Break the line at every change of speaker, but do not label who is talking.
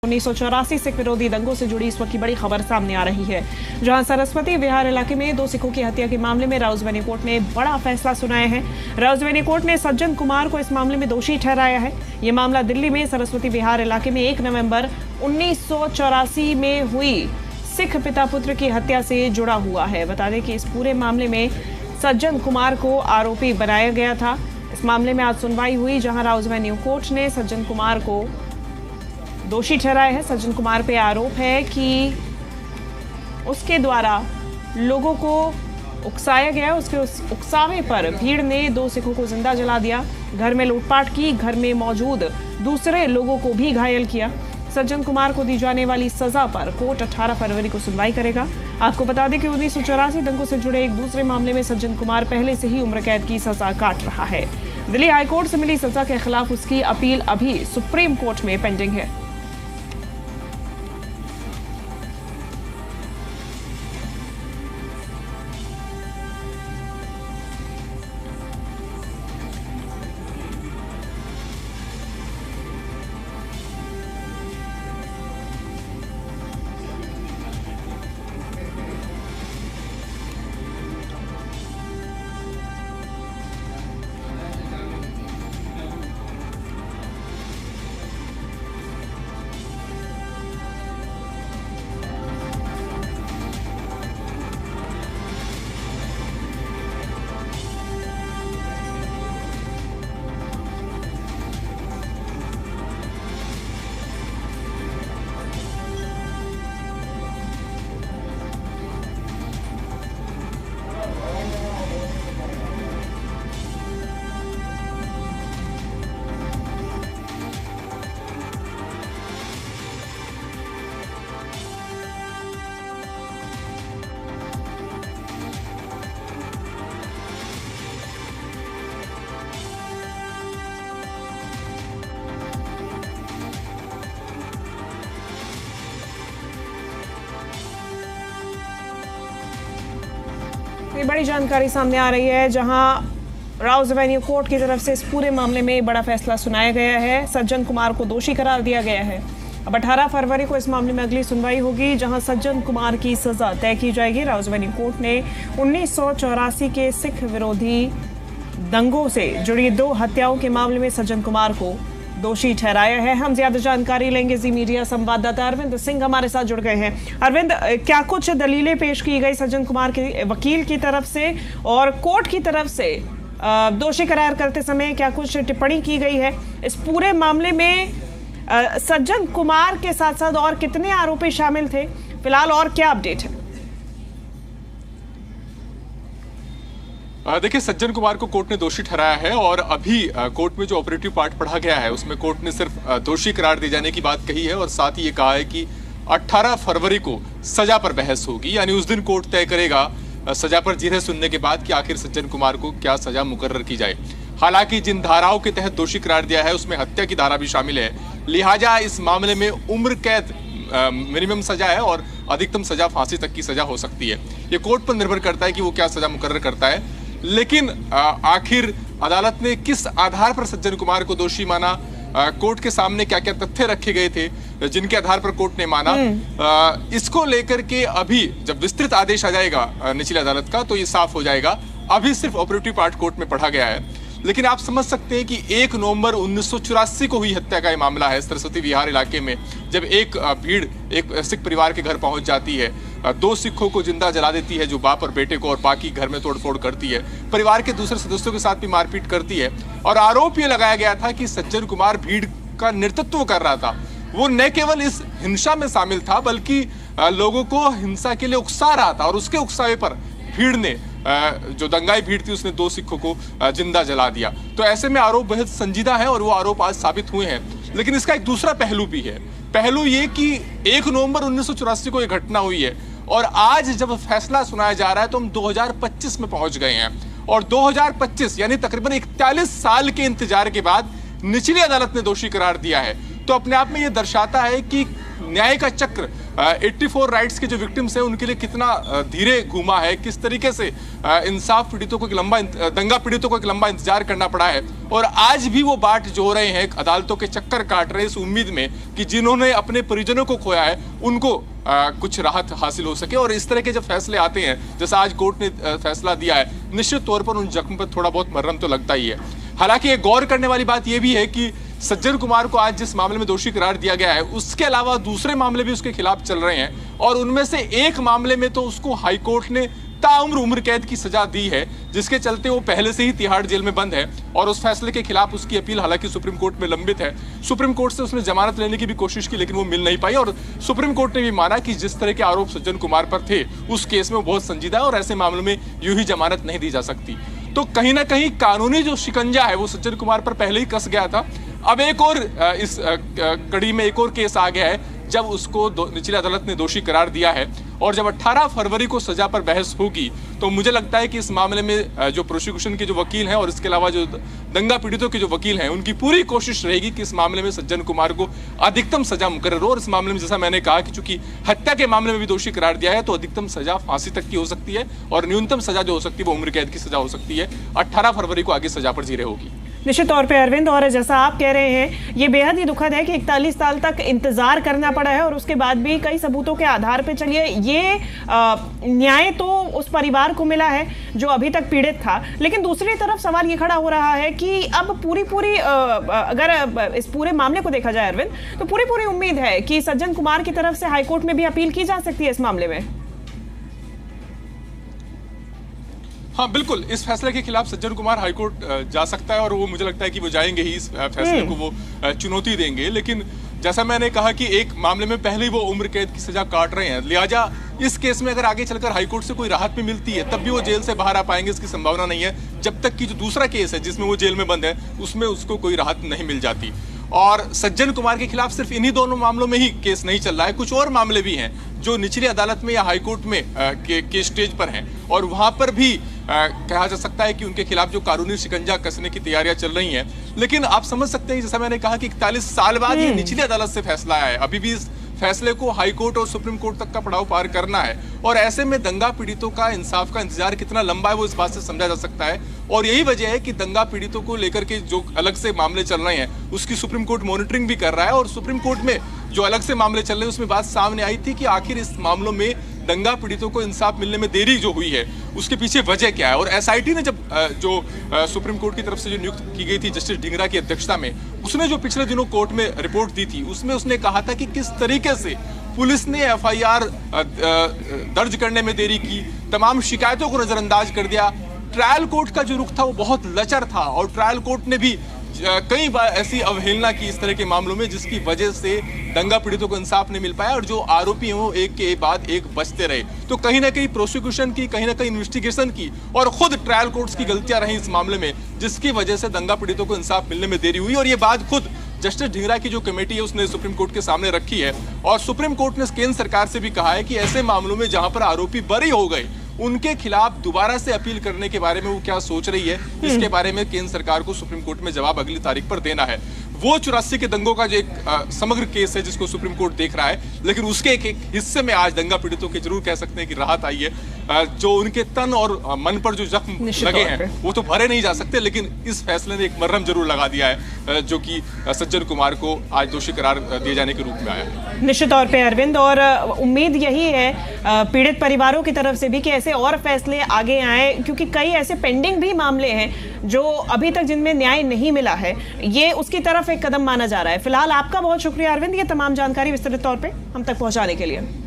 1984 सिख विरोधी दंगों से जुड़ी इस वक्त की बड़ी खबर सामने आ रही है, जहां सरस्वती विहार इलाके में 2 सिखों की हत्या के मामले में राउजबेनी कोर्ट ने बड़ा फैसला सुनाया है। राउजबेनी कोर्ट ने सज्जन कुमार को इस मामले में दोषी ठहराया है। ये मामला दिल्ली में सरस्वती विहार इलाके में 1 नवंबर 1984 में हुई सिख पिता पुत्र की हत्या से जुड़ा हुआ है। बता दें कि इस पूरे मामले में सज्जन कुमार को आरोपी बनाया गया था। इस मामले में आज सुनवाई हुई, जहां राउजबेनी कोर्ट ने सज्जन कुमार को दोषी ठहराया है। सज्जन कुमार पे आरोप है कि उसके द्वारा लोगों को उकसाया गया। उसके उकसावे पर भीड़ ने 2 सिखों को जिंदा जला दिया, घर में लूटपाट की, घर में मौजूद दूसरे लोगों को भी घायल किया। सज्जन कुमार को दी जाने वाली सजा पर कोर्ट 18 फरवरी को सुनवाई करेगा। आपको बता दें कि 1984 दंगों से जुड़े एक दूसरे मामले में सज्जन कुमार पहले से ही उम्र कैद की सजा काट रहा है। दिल्ली हाईकोर्ट से मिली सजा के खिलाफ उसकी अपील अभी सुप्रीम कोर्ट में पेंडिंग है। ये बड़ी जानकारी सामने आ रही है, जहां राउजबेनी कोर्ट की तरफ से इस पूरे मामले में बड़ा फैसला सुनाया गया है। सज्जन कुमार को दोषी करार दिया गया है। अब 18 फरवरी को इस मामले में अगली सुनवाई होगी, जहां सज्जन कुमार की सजा तय की जाएगी। राउजबेनी कोर्ट ने 1984 के सिख विरोधी दंगों से जुड़ी 2 हत्याओं के मामले में सज्जन कुमार को दोषी ठहराया है। हम ज्यादा जानकारी लेंगे। जी मीडिया संवाददाता अरविंद सिंह हमारे साथ जुड़ गए हैं। अरविंद, क्या कुछ दलीलें पेश की गई सज्जन कुमार के वकील की तरफ से और कोर्ट की तरफ से दोषी करार करते समय क्या कुछ टिप्पणी की गई है? इस पूरे मामले में सज्जन कुमार के साथ साथ और कितने आरोपी शामिल थे फिलहाल, और क्या अपडेट है?
देखिए, सज्जन कुमार को कोर्ट ने दोषी ठहराया है और अभी कोर्ट में जो ऑपरेटिव पार्ट पढ़ा गया है उसमें कोर्ट ने सिर्फ दोषी करार दिए जाने की बात कही है और साथ ही ये कहा है कि 18 फरवरी को सजा पर बहस होगी, यानी उस दिन कोर्ट तय करेगा सजा पर जिरह सुनने के बाद कि आखिर सज्जन कुमार को क्या सजा मुकर्रर की जाए। हालांकि जिन धाराओं के तहत दोषी करार दिया है उसमें हत्या की धारा भी शामिल है, लिहाजा इस मामले में उम्र कैद मिनिमम सजा है और अधिकतम सजा फांसी तक की सजा हो सकती है। ये कोर्ट पर निर्भर करता है कि वो क्या सजा मुकर्रर करता है। लेकिन आखिर अदालत ने किस आधार पर सज्जन कुमार को दोषी माना, कोर्ट के सामने क्या क्या तथ्य रखे गए थे जिनके आधार पर कोर्ट ने माना, इसको लेकर के अभी जब विस्तृत आदेश आ जाएगा निचली अदालत का तो ये साफ हो जाएगा। अभी सिर्फ ऑपरेटिव पार्ट कोर्ट में पढ़ा गया है। लेकिन आप समझ सकते हैं कि 1 नवंबर 1984 को हुई हत्या का ये मामला है सरस्वती विहार इलाके में, जब एक भीड़ एक सिख परिवार के घर पहुंच जाती है, 2 सिखों को जिंदा जला देती है, जो बाप और बेटे को, और बाकी घर में तोड़फोड़ करती है, परिवार के दूसरे सदस्यों के साथ भी मारपीट करती है। और आरोप ये लगाया गया था कि सज्जन कुमार भीड़ का नेतृत्व कर रहा था। वो न केवल इस हिंसा में शामिल था बल्कि लोगों को हिंसा के लिए उकसा रहा था और उसके उकसावे पर भीड़ ने, जो दंगाई भीड़ थी, उसने 2 सिखों को जिंदा जला दिया। तो ऐसे में आरोप बेहद संजीदा है और वो आरोप आज साबित हुए हैं। लेकिन इसका एक दूसरा पहलू भी है। पहलू ये कि 1 नवंबर 1984 को यह घटना हुई है और आज जब फैसला सुनाया जा रहा है तो हम 2025 में पहुंच गए हैं और 2025 यानी तकरीबन 41 साल के इंतजार के बाद निचली अदालत ने दोषी करार दिया है। तो अपने आप में यह दर्शाता है कि न्याय का चक्र 84 राइट्स के जो विक्टिम्स हैं उनके लिए कितना धीरे घूमा है, किस तरीके से इंसाफ पीड़ितों को दंगा पीड़ितों को एक लंबा इंतजार करना पड़ा है, और आज भी वो बाट जो रहे हैं, अदालतों के चक्कर काट रहे हैं इस उम्मीद में कि जिन्होंने अपने परिजनों को खोया है उनको कुछ राहत हासिल हो सके। और इस तरह के जब फैसले आते हैं, जैसा आज कोर्ट ने फैसला दिया है, निश्चित तौर पर उन जख्म पर थोड़ा बहुत मरहम तो लगता ही है। हालांकि एक गौर करने वाली बात यह भी है कि सज्जन कुमार को आज जिस मामले में दोषी करार दिया गया है, उसके अलावा दूसरे मामले भी उसके खिलाफ चल रहे हैं, और उनमें से एक मामले में तो उसको हाईकोर्ट ने ताउम्र उम्र कैद की सजा दी है, जिसके चलते वो पहले से ही तिहाड़ जेल में बंद है। और उस फैसले के खिलाफ उसकी अपील हालांकि सुप्रीम कोर्ट में लंबित है। सुप्रीम कोर्ट से उसने जमानत लेने की भी कोशिश की, लेकिन वो मिल नहीं पाई, और सुप्रीम कोर्ट ने भी माना कि जिस तरह के आरोप सज्जन कुमार पर थे उस केस में वो बहुत संजीदा है और ऐसे मामलों में यूं ही जमानत नहीं दी जा सकती। तो कहीं ना कहीं कानूनी जो शिकंजा है वो सज्जन कुमार पर पहले ही कस गया था। अब एक और इस कड़ी में एक और केस आ गया है, जब उसको निचली अदालत ने दोषी करार दिया है, और जब 18 फरवरी को सजा पर बहस होगी तो मुझे लगता है कि इस मामले में जो प्रोसिक्यूशन के जो वकील हैं और इसके अलावा जो दंगा पीड़ितों के जो वकील हैं, उनकी पूरी कोशिश रहेगी कि इस मामले में सज्जन कुमार को अधिकतम सजा मुकर्रर हो। और इस मामले में जैसा मैंने कहा कि चूंकि हत्या के मामले में भी दोषी करार दिया है, तो अधिकतम सजा फांसी तक की हो सकती है, और न्यूनतम सजा जो हो सकती है वो उम्र कैद की सजा हो सकती है। 18 फरवरी को आगे सजा पर जीरे होगी।
निश्चित तौर पे अरविंद, और जैसा आप कह रहे हैं ये बेहद ही दुखद है कि 41 साल तक इंतजार करना पड़ा है, और उसके बाद भी कई सबूतों के आधार पे चलिए ये न्याय तो उस परिवार को मिला है जो अभी तक पीड़ित था। लेकिन दूसरी तरफ सवाल ये खड़ा हो रहा है कि अब पूरी अगर इस पूरे मामले को देखा जाए अरविंद, तो पूरी उम्मीद है कि सज्जन कुमार की तरफ से हाईकोर्ट में भी अपील की जा सकती है इस मामले में।
हाँ बिल्कुल, इस फैसले के खिलाफ सज्जन कुमार हाईकोर्ट जा सकता है, और वो मुझे लगता है कि वो जाएंगे ही, इस फैसले को वो चुनौती देंगे। लेकिन जैसा मैंने कहा कि एक मामले में पहले ही वो उम्र कैद की सजा काट रहे हैं, लिहाजा इस केस में अगर आगे चलकर हाईकोर्ट से कोई राहत भी मिलती है तब भी वो जेल से बाहर आ पाएंगे, इसकी संभावना नहीं है, जब तक कि जो दूसरा केस है जिसमें वो जेल में बंद है उसमें उसको कोई राहत नहीं मिल जाती। और सज्जन कुमार के खिलाफ सिर्फ इन्हीं दोनों मामलों में ही केस नहीं चल रहा है, कुछ और मामले भी हैं जो निचली अदालत में या हाईकोर्ट में के स्टेज पर हैं, और वहां पर भी कहा जा सकता है कि उनके खिलाफ जो कानूनी शिकंजा कसने की तैयारियां चल रही हैं। लेकिन आप समझ सकते हैं, जैसा मैंने कहा कि 41 साल बाद ये निचली अदालत से फैसला आया है, अभी भी इस फैसले को हाईकोर्ट और सुप्रीम कोर्ट तक का पड़ाव पार करना है, और ऐसे में दंगा पीड़ितों का इंसाफ का इंतजार कितना लंबा है वो इस बात से समझा जा सकता है। और यही वजह है कि दंगा पीड़ितों को लेकर के जो अलग से मामले चल रहे हैं उसकी सुप्रीम कोर्ट मॉनिटरिंग भी कर रहा है, और सुप्रीम कोर्ट में जो अलग से मामले चल रहे हैं उसमें बात सामने आई थी कि आखिर इस मामलों में दंगा पीड़ितों को इंसाफ मिलने में देरी जो हुई है उसके पीछे वजह क्या है। और एसआईटी ने जब सुप्रीम कोर्ट की तरफ से जो नियुक्त की गई थी जस्टिस ढींगरा की अध्यक्षता में, उसने जो पिछले दिनों कोर्ट में रिपोर्ट दी थी उसमें उसने कहा था कि किस तरीके से पुलिस ने एफआईआर दर्ज करने में देरी की, तमाम शिकायतों को नजरअंदाज कर दिया। ट्रायल कोर्ट का जो रुख था वो बहुत लचर था, और ट्रायल कोर्ट ने भी कई बार ऐसी अवहेलना की इस तरह के मामलों में जिसकी वजह से दंगा पीड़ितों को इंसाफ नहीं मिल पाया, और जो आरोपी हैं वो एक के बाद एक बचते रहे। तो कहीं ना कहीं प्रोसिक्यूशन की, कहीं ना कहीं इन्वेस्टिगेशन की, और खुद ट्रायल कोर्ट्स की गलतियां रही इस मामले में, जिसकी वजह से दंगा पीड़ितों को इंसाफ मिलने में देरी हुई। और ये बात खुद जस्टिस ढींगरा की जो कमेटी है उसने सुप्रीम कोर्ट के सामने रखी है, और सुप्रीम कोर्ट ने केंद्र सरकार से भी कहा है कि ऐसे मामलों में जहां पर आरोपी बरी हो गए उनके खिलाफ दोबारा से अपील करने के बारे में वो क्या सोच रही है, इसके बारे में केंद्र सरकार को सुप्रीम कोर्ट में जवाब अगली तारीख पर देना है। वो 84 के दंगों का जो एक समग्र केस है जिसको सुप्रीम कोर्ट देख रहा है, लेकिन उसके एक हिस्से में आज दंगा पीड़ितों के जरूर कह सकते हैं कि राहत आई है। जो उनके तन और मन पर जो जख्म लगे हैं वो तो भरे नहीं जा सकते, लेकिन इस फैसले ने एक मरहम जरूर लगा दिया है जो कि सज्जन कुमार को आज दोषी करार दिए जाने के रूप में आया है।
निश्चित तौर पे अरविंद, और उम्मीद यही है पीड़ित परिवारों की तरफ से भी कि ऐसे और फैसले आगे आए, क्योंकि कई ऐसे पेंडिंग भी मामले हैं जो अभी तक जिनमें न्याय नहीं मिला है, ये उसकी तरफ एक कदम माना जा रहा है। फिलहाल आपका बहुत शुक्रिया अरविंद, ये तमाम जानकारी विस्तृत तौर पे हम तक पहुंचाने के लिए।